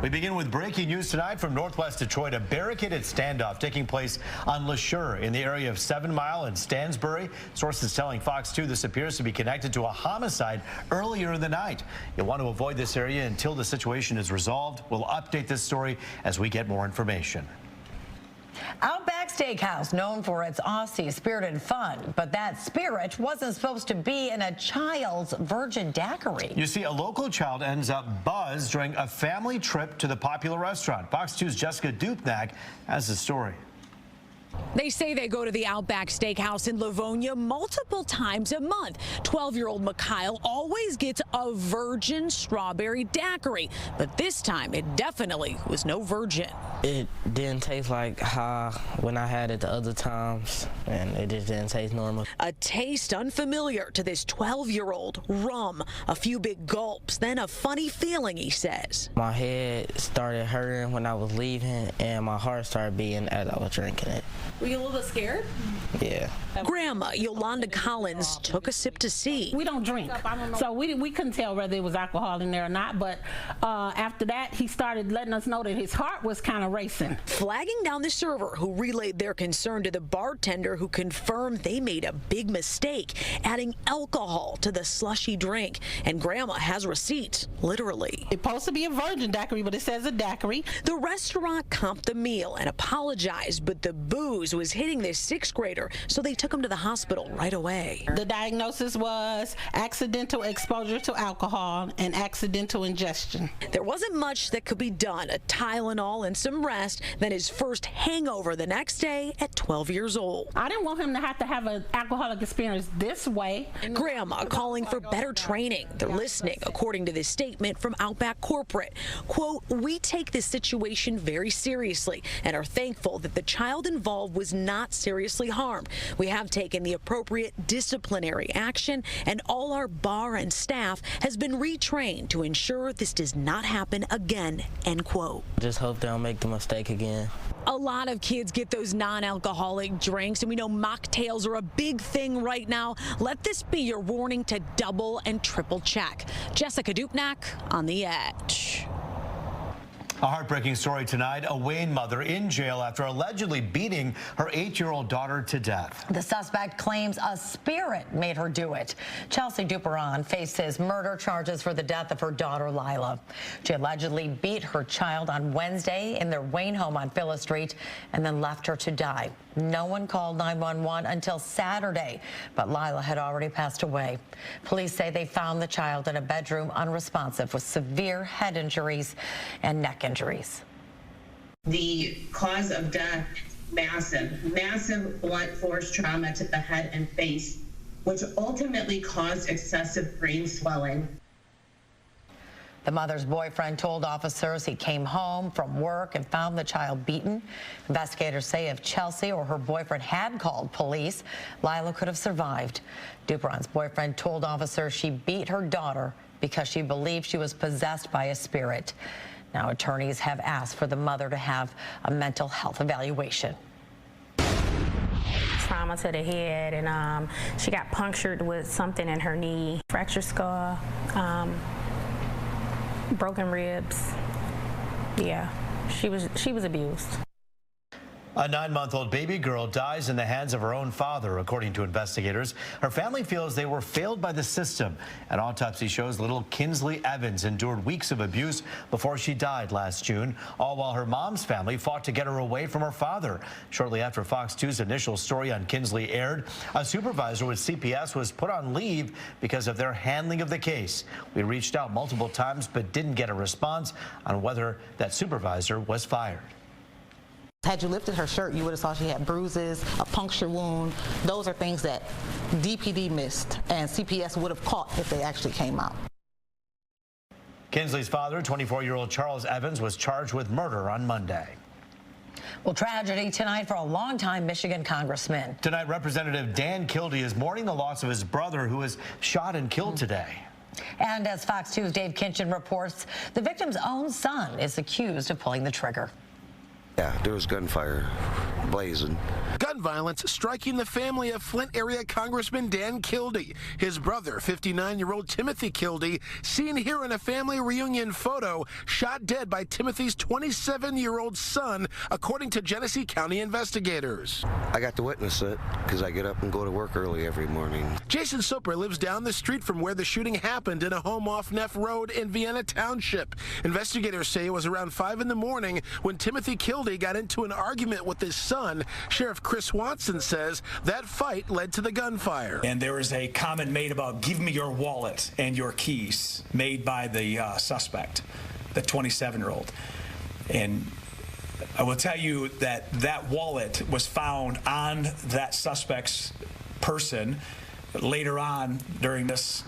We begin with breaking news tonight from Northwest Detroit. A barricaded standoff taking place on LeSure in the area of 7 Mile and Stansbury. Sources telling Fox 2 this appears to be connected to a homicide earlier in the night. You'll want to avoid this area until the situation is resolved. We'll update this story as we get more information. Outback Steakhouse, known for its Aussie spirited fun, but that spirit wasn't supposed to be in a child's virgin daiquiri. You see, a local child ends up buzzed during a family trip to the popular restaurant. Fox 2's Jessica Dupnack has the story. They say they go to the Outback Steakhouse in Livonia multiple times a month. 12-year-old Mikhail always gets a virgin strawberry daiquiri, but this time it definitely was no virgin. It didn't taste like how when I had it the other times, and it just didn't taste normal. A taste unfamiliar to this 12-year-old. Rum, a few big gulps, then a funny feeling, he says. My head started hurting when I was leaving, and my heart started beating as I was drinking it. Were you a little bit scared? Yeah. Grandma Yolanda Collins took a sip to see. We don't drink, so we couldn't tell whether there was alcohol in there or not, but after that, he started letting us know that his heart was kind of racing. Flagging down the server, who relayed their concern to the bartender, who confirmed they made a big mistake, adding alcohol to the slushy drink. And Grandma has receipts, literally. It's supposed to be a virgin daiquiri, but it says a daiquiri. The restaurant comped the meal and apologized, but the booze was hitting this 6th grader, so they took him to the hospital right away. The diagnosis was accidental exposure to alcohol and accidental ingestion. There wasn't much that could be done, a Tylenol and some rest, then his first hangover the next day at 12 years old. I didn't want him to have an alcoholic experience this way. Grandma calling for better training. They're listening, according to this statement from Outback Corporate. Quote, "We take this situation very seriously and are thankful that the child involved was not seriously harmed. We have taken the appropriate disciplinary action, and all our bar and staff has been retrained to ensure this does not happen again," end quote. Just hope they don't make the mistake again. A lot of kids get those non-alcoholic drinks, and we know mocktails are a big thing right now. Let this be your warning to double and triple check. Jessica Dupnack on The Edge. A heartbreaking story tonight. A Wayne mother in jail after allegedly beating her 8-year-old daughter to death. The suspect claims a spirit made her do it. Chelsea Duperon faces murder charges for the death of her daughter, Lila. She allegedly beat her child on Wednesday in their Wayne home on Phyllis Street and then left her to die. No one called 911 until Saturday, but Lila had already passed away. Police say they found the child in a bedroom unresponsive with severe head injuries and neck injuries. The cause of death, massive blunt force trauma to the head and face, which ultimately caused excessive brain swelling. The mother's boyfriend told officers he came home from work and found the child beaten. Investigators say if Chelsea or her boyfriend had called police, Lila could have survived. Duperon's boyfriend told officers she beat her daughter because she believed she was possessed by a spirit. Now attorneys have asked for the mother to have a mental health evaluation. Trauma to the head, and she got punctured with something in her knee, fractured skull, broken ribs. Yeah, she was abused. A 9-month-old baby girl dies in the hands of her own father, according to investigators. Her family feels they were failed by the system. An autopsy shows little Kinsley Evans endured weeks of abuse before she died last June, all while her mom's family fought to get her away from her father. Shortly after Fox 2's initial story on Kinsley aired, a supervisor with CPS was put on leave because of their handling of the case. We reached out multiple times but didn't get a response on whether that supervisor was fired. Had you lifted her shirt, you would have saw she had bruises, a puncture wound. Those are things that DPD missed and CPS would have caught if they actually came out. Kinsley's father, 24-year-old Charles Evans, was charged with murder on Monday. Well, tragedy tonight for a longtime Michigan congressman. Tonight, Representative Dan Kildee is mourning the loss of his brother, who was shot and killed today. And as Fox 2's Dave Kinchin reports, the victim's own son is accused of pulling the trigger. Yeah, there was gunfire blazing. gun violence striking the family of Flint area Congressman Dan Kildee. His brother, 59-year-old Timothy Kildee, seen here in a family reunion photo, shot dead by Timothy's 27-year-old son, according to Genesee County investigators. I got to witness it because I get up and go to work early every morning. Jason Soper lives down the street from where the shooting happened in a home off Neff Road in Vienna Township. Investigators say it was around 5 in the morning when Timothy Kildee got into an argument with his son. Sheriff Chris Watson says that fight led to the gunfire. And there was a comment made about give me your wallet and your keys made by the suspect, the 27-year-old. And I will tell you that that wallet was found on that suspect's person later on during this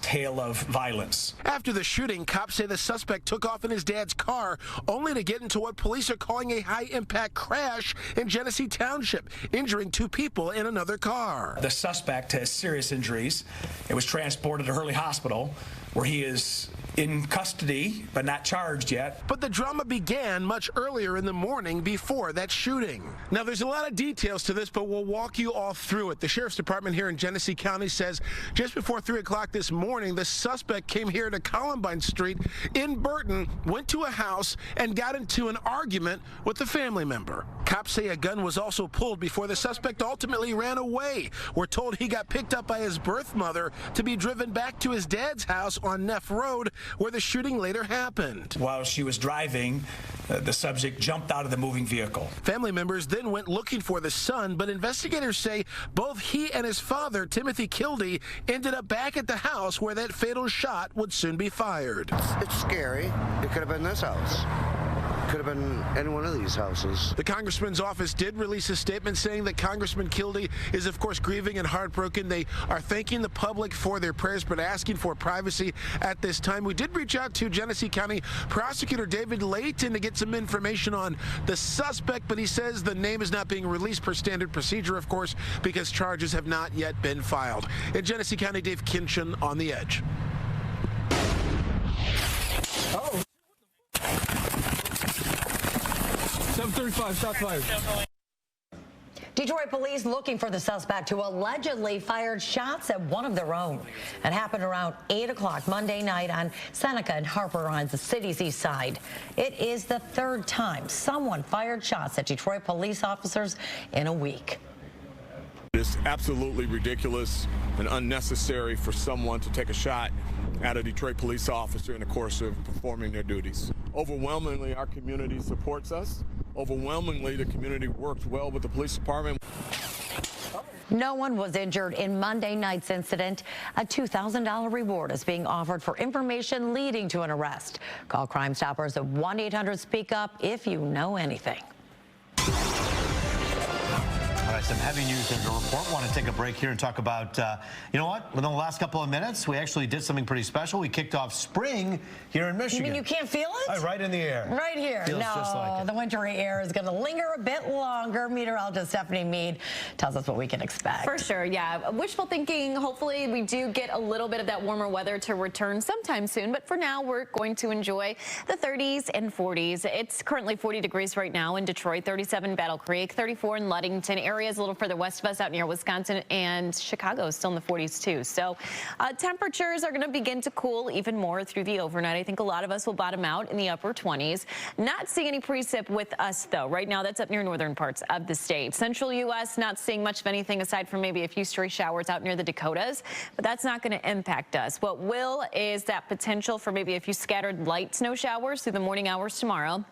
tale of violence. After the shooting, cops say the suspect took off in his dad's car, only to get into what police are calling a high-impact crash in Genesee Township, injuring 2 people in another car. The suspect has serious injuries and was transported to Hurley Hospital, where he is in custody but not charged yet. But the drama began much earlier in the morning before that shooting. Now, there's a lot of details to this, but we'll walk you all through it. The Sheriff's Department here in Genesee County says just before 3 o'clock this morning, the suspect came here to Columbine Street in Burton, went to a house, and got into an argument with a family member. Cops say a gun was also pulled before the suspect ultimately ran away. We're told he got picked up by his birth mother to be driven back to his dad's house on Neff Road, where the shooting later happened. While she was driving, the subject jumped out of the moving vehicle. Family members then went looking for the son, but investigators say both he and his father, Timothy Kildee, ended up back at the house where that fatal shot would soon be fired. It's scary. It could have been this house. Could have been any one of these houses. The Congressman's office did release a statement saying that Congressman Kildee is, of course, grieving and heartbroken. They are thanking the public for their prayers, but asking for privacy at this time. We did reach out to Genesee County Prosecutor David Layton to get some information on the suspect, but he says the name is not being released per standard procedure, of course, because charges have not yet been filed. In Genesee County, Dave Kinchin on The Edge. Uh-oh. 7:35, shot fired. Detroit police looking for the suspect who allegedly fired shots at one of their own. It happened around 8 o'clock Monday night on Seneca and Harper on the city's east side. It is the 3rd time someone fired shots at Detroit police officers in a week. It's absolutely ridiculous and unnecessary for someone to take a shot at a Detroit police officer in the course of performing their duties. Overwhelmingly, our community supports us. Overwhelmingly, the community works well with the police department. No one was injured in Monday night's incident. A $2,000 reward is being offered for information leading to an arrest. Call Crime Stoppers at 1-800-SPEAK-UP if you know anything. All right, some heavy news in the report. Want to take a break here and talk about, you know what? Within the last couple of minutes, we actually did something pretty special. We kicked off spring here in Michigan. You mean you can't feel it? Right in the air. Right here. Feels no, just like it. The wintry air is going to linger a bit longer. Meteorologist Stephanie Mead tells us what we can expect. For sure, yeah. Wishful thinking. Hopefully, we do get a little bit of that warmer weather to return sometime soon. But for now, we're going to enjoy the 30s and 40s. It's currently 40 degrees right now in Detroit, 37 Battle Creek, 34 in Ludington. Areas a little further west of us out near Wisconsin, and Chicago is still in the 40s too. So temperatures are going to begin to cool even more through the overnight. I think a lot of us will bottom out in the upper 20s. Not seeing any precip with us though. Right now that's up near northern parts of the state. Central U.S. not seeing much of anything aside from maybe a few stray showers out near the Dakotas, but that's not going to impact us. What will is that potential for maybe a few scattered light snow showers through the morning hours tomorrow.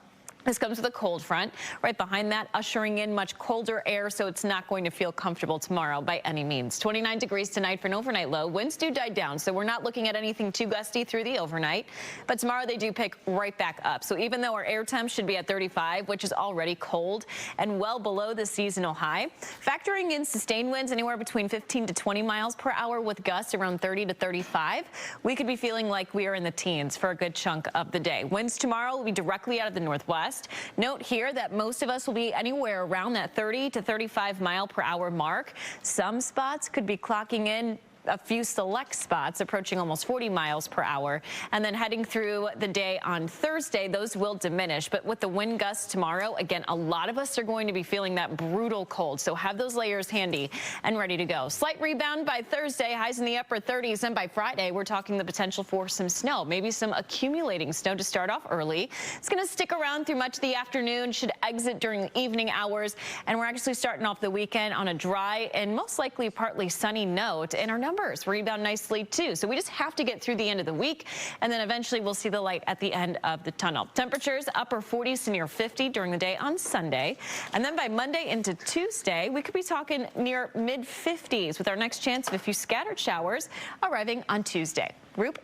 This comes with a cold front. Right behind that, ushering in much colder air, so it's not going to feel comfortable tomorrow by any means. 29 degrees tonight for an overnight low. Winds do die down, so we're not looking at anything too gusty through the overnight. But tomorrow they do pick right back up. So even though our air temp should be at 35, which is already cold and well below the seasonal high, factoring in sustained winds anywhere between 15 to 20 miles per hour with gusts around 30 to 35, we could be feeling like we are in the teens for a good chunk of the day. Winds tomorrow will be directly out of the northwest. Note here that most of us will be anywhere around that 30 to 35 mile per hour mark. Some spots could be clocking in a few select spots, approaching almost 40 miles per hour. And then heading through the day on Thursday, those will diminish. But with the wind gusts tomorrow, again, a lot of us are going to be feeling that brutal cold. So have those layers handy and ready to go. Slight rebound by Thursday, highs in the upper 30s. And by Friday, we're talking the potential for some snow, maybe some accumulating snow to start off early. It's going to stick around through much of the afternoon, should exit during the evening hours. And we're actually starting off the weekend on a dry and most likely partly sunny note. And our numbers rebound nicely, too. So we just have to get through the end of the week. And then eventually we'll see the light at the end of the tunnel. Temperatures upper 40s to near 50 during the day on Sunday. And then by Monday into Tuesday, we could be talking near mid 50s with our next chance of a few scattered showers arriving on Tuesday. Roop.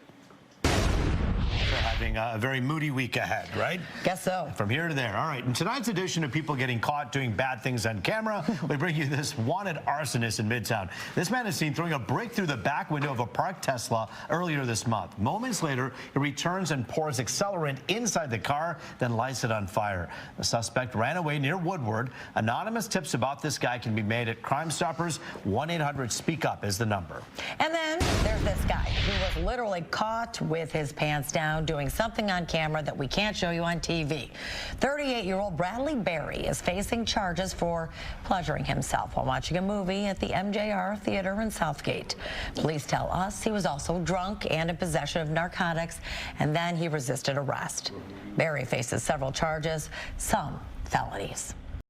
Having a very moody week ahead, right? Guess so. From here to there. All right. In tonight's edition of people getting caught doing bad things on camera, we bring you this wanted arsonist in Midtown. This man is seen throwing a brick through the back window of a parked Tesla earlier this month. Moments later, he returns and pours accelerant inside the car, then lights it on fire. The suspect ran away near Woodward. Anonymous tips about this guy can be made at Crime Stoppers. 1-800-SPEAK-UP is the number. And then there's this guy who was literally caught with his pants down doing something on camera that we can't show you on TV. 38-year-old Bradley Berry is facing charges for pleasuring himself while watching a movie at the MJR Theater in Southgate. Police tell us he was also drunk and in possession of narcotics, and then he resisted arrest. Berry faces several charges, some felonies.